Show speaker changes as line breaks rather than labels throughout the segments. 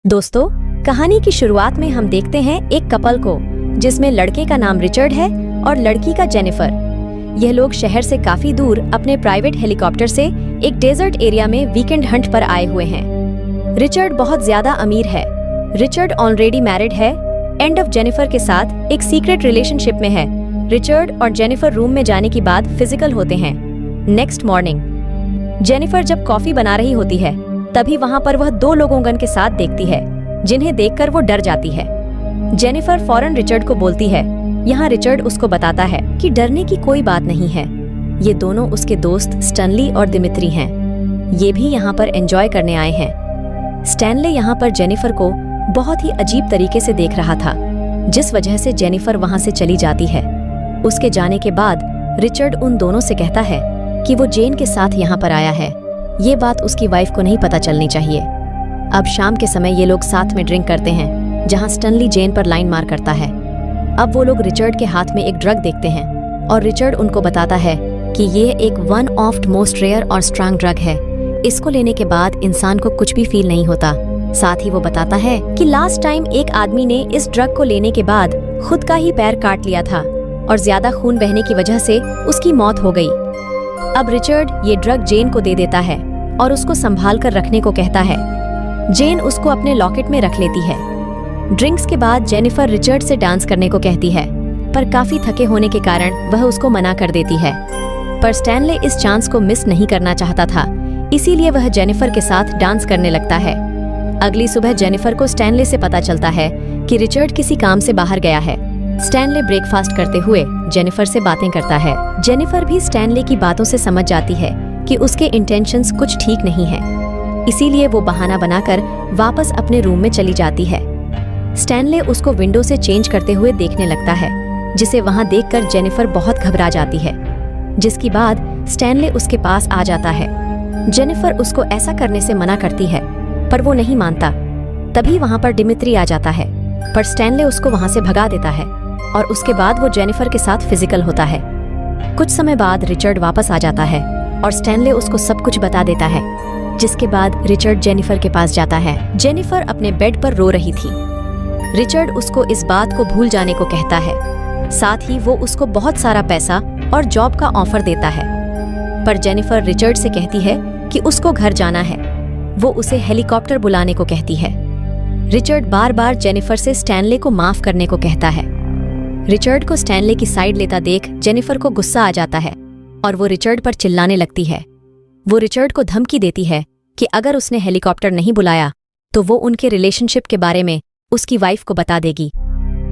दोस्तों, कहानी की शुरुआत में हम देखते हैं एक कपल को जिसमें लड़के का नाम रिचर्ड है और लड़की का जेनिफर। यह लोग शहर से काफी दूर अपने प्राइवेट हेलीकॉप्टर से एक डेजर्ट एरिया में वीकेंड हंट पर आए हुए हैं। रिचर्ड बहुत ज्यादा अमीर है। रिचर्ड ऑलरेडी मैरिड है एंड ऑफ जेनिफर के साथ एक सीक्रेट रिलेशनशिप में है। रिचर्ड और जेनिफर रूम में जाने के बाद फिजिकल होते हैं। नेक्स्ट मॉर्निंग जेनिफर जब कॉफी बना रही होती है तभी वहां पर वह दो लोगों के साथ देखती है जिन्हें देखकर वो डर जाती है। जेनिफर फौरन रिचर्ड को बोलती है। यहाँ रिचर्ड उसको बताता है कि डरने की कोई बात नहीं है, ये दोनों उसके दोस्त स्टैनली और दिमित्री हैं। ये भी यहाँ पर एंजॉय करने आए हैं। स्टैनली यहाँ पर जेनिफर को बहुत ही अजीब तरीके से देख रहा था, जिस वजह से जेनिफर वहाँ से चली जाती है। उसके जाने के बाद रिचर्ड उन दोनों से कहता है कि वो जेन के साथ यहाँ पर आया है। ये बात उसकी वाइफ को नहीं पता चलनी चाहिए। अब शाम के समय ये लोग साथ में ड्रिंक करते हैं, जहाँ स्टैनली जेन पर लाइन मार करता है। अब वो लोग रिचर्ड के हाथ में एक ड्रग देखते हैं और रिचर्ड उनको बताता है कि ये एक वन ऑफ मोस्ट रेयर और स्ट्रांग ड्रग है। इसको लेने के बाद इंसान को कुछ भी फील नहीं होता। साथ ही वो बताता है कि लास्ट टाइम एक आदमी ने इस ड्रग को लेने के बाद खुद का ही पैर काट लिया था और ज्यादा खून बहने की वजह से उसकी मौत हो गई। अब रिचर्ड ये ड्रग जेन को दे देता है और उसको संभाल कर रखने को कहता है। जेन उसको अपने लॉकेट में रख लेती है। ड्रिंक्स के बाद जेनिफर रिचर्ड से डांस करने को कहती है, पर काफी थके होने के कारण वह उसको मना कर देती है। पर स्टैनले इस चांस को मिस नहीं करना चाहता था, इसीलिए वह जेनिफर के साथ डांस करने लगता है। अगली सुबह जेनिफर को स्टैनले से पता चलता है कि रिचर्ड किसी काम से बाहर गया है। स्टैनले ब्रेकफास्ट करते हुए जेनिफर से बातें करता है। जेनिफर भी स्टैनले की बातों से समझ जाती है कि उसके इंटेंशंस कुछ ठीक नहीं है, इसीलिए वो बहाना बनाकर वापस अपने रूम में चली जाती है। स्टैनले उसको विंडो से चेंज करते हुए देखने लगता है, जिसे वहां देखकर जेनिफर बहुत घबरा जाती है, जिसके बाद स्टैनले उसके पास आ जाता है। जेनिफर उसको ऐसा करने से मना करती है, पर वो नहीं मानता। तभी वहां पर दिमित्री आ जाता है, पर स्टैनले उसको वहां से भगा देता है और उसके बाद वो जेनिफर के साथ फिजिकल होता है। कुछ समय बाद रिचर्ड वापस आ जाता है और स्टैनले उसको सब कुछ बता देता है, जिसके बाद रिचर्ड जेनिफर के पास जाता है। जेनिफर अपने बेड पर रो रही थी। रिचर्ड उसको इस बात को भूल जाने को कहता है। साथ ही वो उसको बहुत सारा पैसा और जॉब का ऑफर देता है, पर जेनिफर रिचर्ड से कहती है कि उसको घर जाना है। वो उसे हेलीकॉप्टर बुलाने को कहती है। रिचर्ड बार बार जेनिफर से स्टैनले को माफ करने को कहता है। रिचर्ड को स्टैनले की साइड लेता देख जेनिफर को गुस्सा आ जाता है और वो रिचर्ड पर चिल्लाने लगती है। वो रिचर्ड को धमकी देती है कि अगर उसने हेलीकॉप्टर नहीं बुलाया तो वो उनके रिलेशनशिप के बारे में उसकी वाइफ को बता देगी,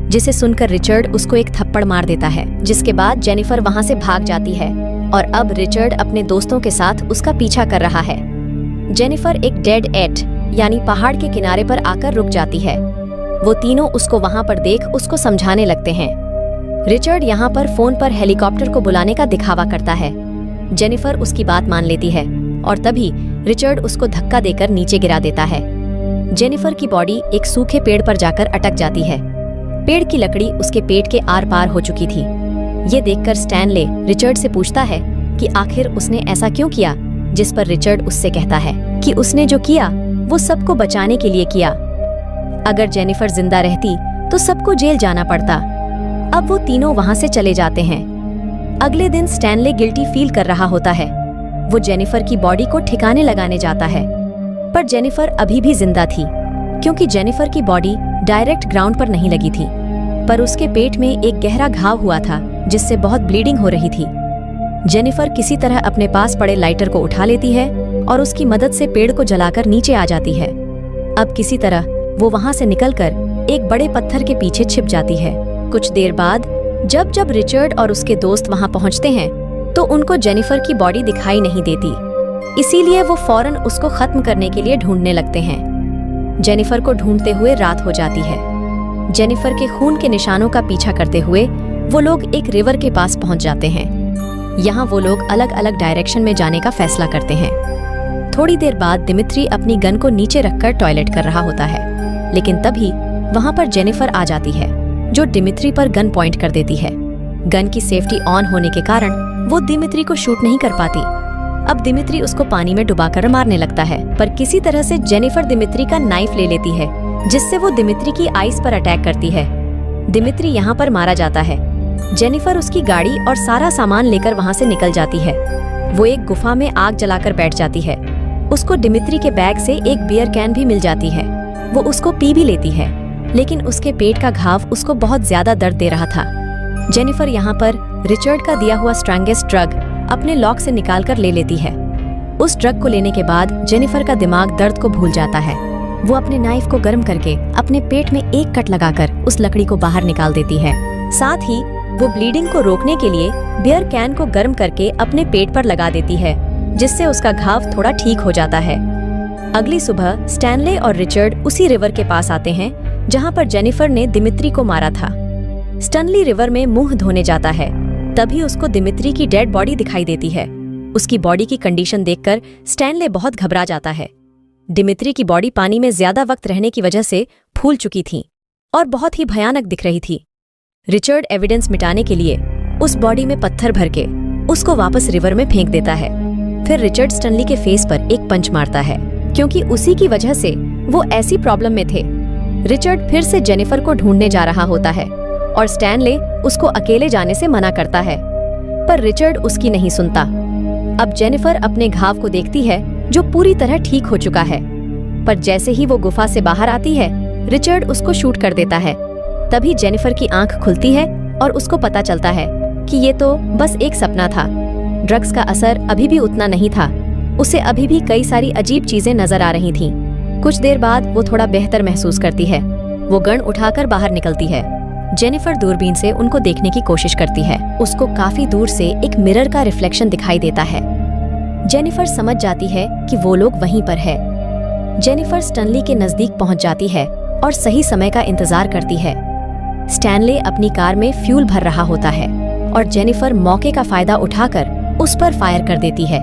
जिसे सुनकर रिचर्ड उसको एक थप्पड़ मार देता है, जिसके बाद जेनिफर वहां से भाग जाती है और अब रिचर्ड अपने दोस्तों के साथ उसका पीछा कर रहा है। जेनिफर एक डेड एट यानी पहाड़ के किनारे पर आकर रुक जाती है। वो तीनों उसको वहां पर देख उसको समझाने लगते हैं। रिचर्ड यहाँ पर फोन पर हेलीकॉप्टर को बुलाने का दिखावा करता है। जेनिफर उसकी बात मान लेती है और तभी रिचर्ड उसको धक्का देकर नीचे गिरा देता है। जेनिफर की बॉडी एक सूखे पेड़ पर जाकर अटक जाती है। पेड़ की लकड़ी उसके पेट के आर पार हो चुकी थी। ये देखकर स्टैनले रिचर्ड से पूछता है कि आखिर उसने ऐसा क्यों किया, जिस पर रिचर्ड उससे कहता है कि उसने जो किया वो सबको बचाने के लिए किया। अगर जेनिफर जिंदा रहती तो सबको जेल जाना पड़ता। अब वो तीनों वहां से चले जाते हैं। अगले दिन स्टैनले गिल्टी फील कर रहा होता है। वो जेनिफर की बॉडी को ठिकाने लगाने जाता है, पर जेनिफर अभी भी जिंदा थी, क्योंकि जेनिफर की बॉडी डायरेक्ट ग्राउंड पर नहीं लगी थी, पर उसके पेट में एक गहरा घाव हुआ था जिससे बहुत ब्लीडिंग हो रही थी। जेनिफर किसी तरह अपने पास पड़े लाइटर को उठा लेती है और उसकी मदद से पेड़ को जलाकर नीचे आ जाती है। अब किसी तरह वो वहां से निकलकर एक बड़े पत्थर के पीछे छिप जाती है। कुछ देर बाद जब रिचर्ड और उसके दोस्त वहां पहुंचते हैं तो उनको जेनिफर की बॉडी दिखाई नहीं देती, इसीलिए वो फौरन उसको खत्म करने के लिए ढूंढने लगते हैं। जेनिफर को ढूंढते हुए रात हो जाती है। जेनिफर के खून के निशानों का पीछा करते हुए वो लोग एक रिवर के पास पहुंच जाते हैं। यहाँ वो लोग अलग अलग डायरेक्शन में जाने का फैसला करते हैं। थोड़ी देर बाद दिमित्री अपनी गन को नीचे रखकर टॉयलेट कर रहा होता है, लेकिन तभी वहां पर जेनिफर आ जाती है, जो दिमित्री पर गन पॉइंट कर देती है। गन की सेफ्टी ऑन होने के कारण वो दिमित्री को शूट नहीं कर पाती। अब दिमित्री उसको पानी में डुबाकर मारने लगता है, पर किसी तरह से जेनिफर दिमित्री का नाइफ ले लेती है जिससे वो दिमित्री की आइस पर अटैक करती है। दिमित्री यहाँ पर मारा जाता है। जेनिफर उसकी गाड़ी और सारा सामान लेकर वहाँ से निकल जाती है। वो एक गुफा में आग जलाकर बैठ जाती है। उसको दिमित्री के बैग से एक बियर कैन भी मिल जाती है। वो उसको पी भी लेती है, लेकिन उसके पेट का घाव उसको बहुत ज्यादा दर्द दे रहा था। जेनिफर यहाँ पर रिचर्ड का दिया हुआ स्ट्रॉन्गेस्ट ड्रग अपने लॉक से निकालकर ले लेती है। उस ड्रग को लेने के बाद जेनिफर का दिमाग दर्द को भूल जाता है। वो अपने नाइफ को गर्म करके अपने पेट में एक कट लगाकर उस लकड़ी को बाहर निकाल देती है। साथ ही वो ब्लीडिंग को रोकने के लिए बियर कैन को गर्म करके अपने पेट पर लगा देती है, जिससे उसका घाव थोड़ा ठीक हो जाता है। अगली सुबह स्टैनले और रिचर्ड उसी रिवर के पास आते हैं जहाँ पर जेनिफर ने दिमित्री को मारा था। स्टनली रिवर में मुंह धोने जाता है, तभी उसको दिमित्री की डेड बॉडी दिखाई देती है। उसकी बॉडी की कंडीशन देखकर स्टैनले बहुत घबरा जाता है। दिमित्री की बॉडी पानी में ज्यादा वक्त रहने की वजह से फूल चुकी थी और बहुत ही भयानक दिख रही थी। रिचर्ड एविडेंस मिटाने के लिए उस बॉडी में पत्थर भर के उसको वापस रिवर में फेंक देता है। फिर रिचर्ड स्टनली के फेस पर एक पंच मारता है, क्योंकि उसी की वजह से वो ऐसी प्रॉब्लम में थे। रिचर्ड फिर से जेनिफर को ढूंढने जा रहा होता है और स्टैनले उसको अकेले जाने से मना करता है, पर रिचर्ड उसकी नहीं सुनता। अब जेनिफर अपने घाव को देखती है जो पूरी तरह ठीक हो चुका है, पर जैसे ही वो गुफा से बाहर आती है रिचर्ड उसको शूट कर देता है। तभी जेनिफर की आंख खुलती है और उसको पता चलता है कि ये तो बस एक सपना था। ड्रग्स का असर अभी भी उतना नहीं था। उसे अभी भी कई सारी अजीब चीजें नजर आ रही थीं। कुछ देर बाद वो थोड़ा बेहतर महसूस करती है। वो गन उठाकर बाहर निकलती है। जेनिफर दूरबीन से उनको देखने की कोशिश करती है। उसको काफी दूर से एक मिरर का रिफ्लेक्शन दिखाई देता है। जेनिफर समझ जाती है कि वो लोग वहीं पर है। जेनिफर स्टनली के नजदीक पहुंच जाती है और सही समय का इंतजार करती है। स्टैनले अपनी कार में फ्यूल भर रहा होता है और जेनिफर मौके का फायदा उठाकर उस पर फायर कर देती है,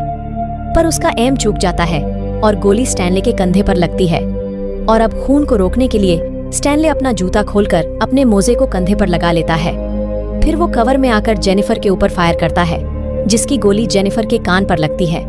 पर उसका एम चूक जाता है और गोली स्टैनले के कंधे पर लगती है। और अब खून को रोकने के लिए स्टैनले अपना जूता खोलकर अपने मोजे को कंधे पर लगा लेता है। फिर वो कवर में आकर जेनिफर के ऊपर फायर करता है, जिसकी गोली जेनिफर के कान पर लगती है।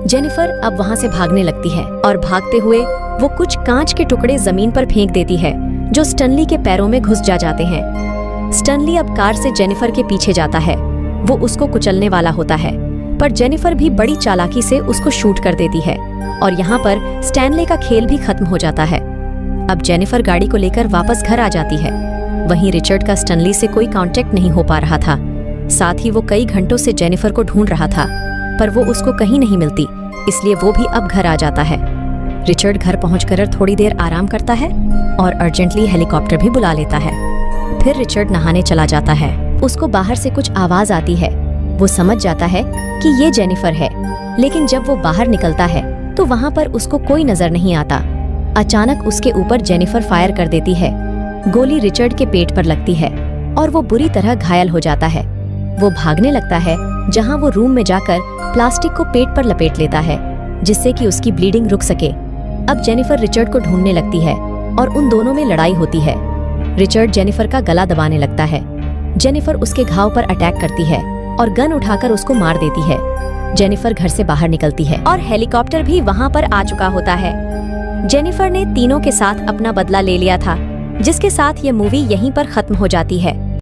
जेनिफर अब वहाँ से भागने लगती है और भागते हुए वो कुछ कांच के टुकड़े जमीन पर फेंक देती है, जो स्टनली के पैरों में घुस जाते हैं। स्टनली अब कार से जेनिफर के पीछे जाता है। वो उसको कुचलने वाला होता है, पर जेनिफर भी बड़ी चालाकी से उसको शूट कर देती है और यहाँ पर स्टैनले का खेल भी खत्म हो जाता है। अब जेनिफर गाड़ी को लेकर वापस घर आ जाती है। वहीं रिचर्ड का स्टनली से कोई कांटेक्ट नहीं हो पा रहा था। साथ ही वो कई घंटों से जेनिफर को ढूंढ रहा था, पर वो उसको कहीं नहीं मिलती, इसलिए वो भी अब घर आ जाता है। रिचर्ड घर पहुंचकर थोड़ी देर आराम करता है और अर्जेंटली हेलीकॉप्टर भी बुला लेता है। फिर रिचर्ड नहाने चला जाता है। उसको बाहर से कुछ आवाज आती है। वो समझ जाता है कि ये जेनिफर है, लेकिन जब वो बाहर निकलता है तो वहाँ पर उसको कोई नजर नहीं आता। अचानक उसके ऊपर जेनिफर फायर कर देती है। गोली रिचर्ड के पेट पर लगती है और वो बुरी तरह घायल हो जाता है। वो भागने लगता है, जहाँ वो रूम में जाकर प्लास्टिक को पेट पर लपेट लेता है, जिससे कि उसकी ब्लीडिंग रुक सके। अब जेनिफर रिचर्ड को ढूंढने लगती है और उन दोनों में लड़ाई होती है। रिचर्ड जेनिफर का गला दबाने लगता है। जेनिफर उसके घाव पर अटैक करती है और गन उठाकर उसको मार देती है। जेनिफर घर से बाहर निकलती है और हेलीकॉप्टर भी वहाँ पर आ चुका होता है। जेनिफर ने तीनों के साथ अपना बदला ले लिया था, जिसके साथ ये मूवी यहीं पर खत्म हो जाती है।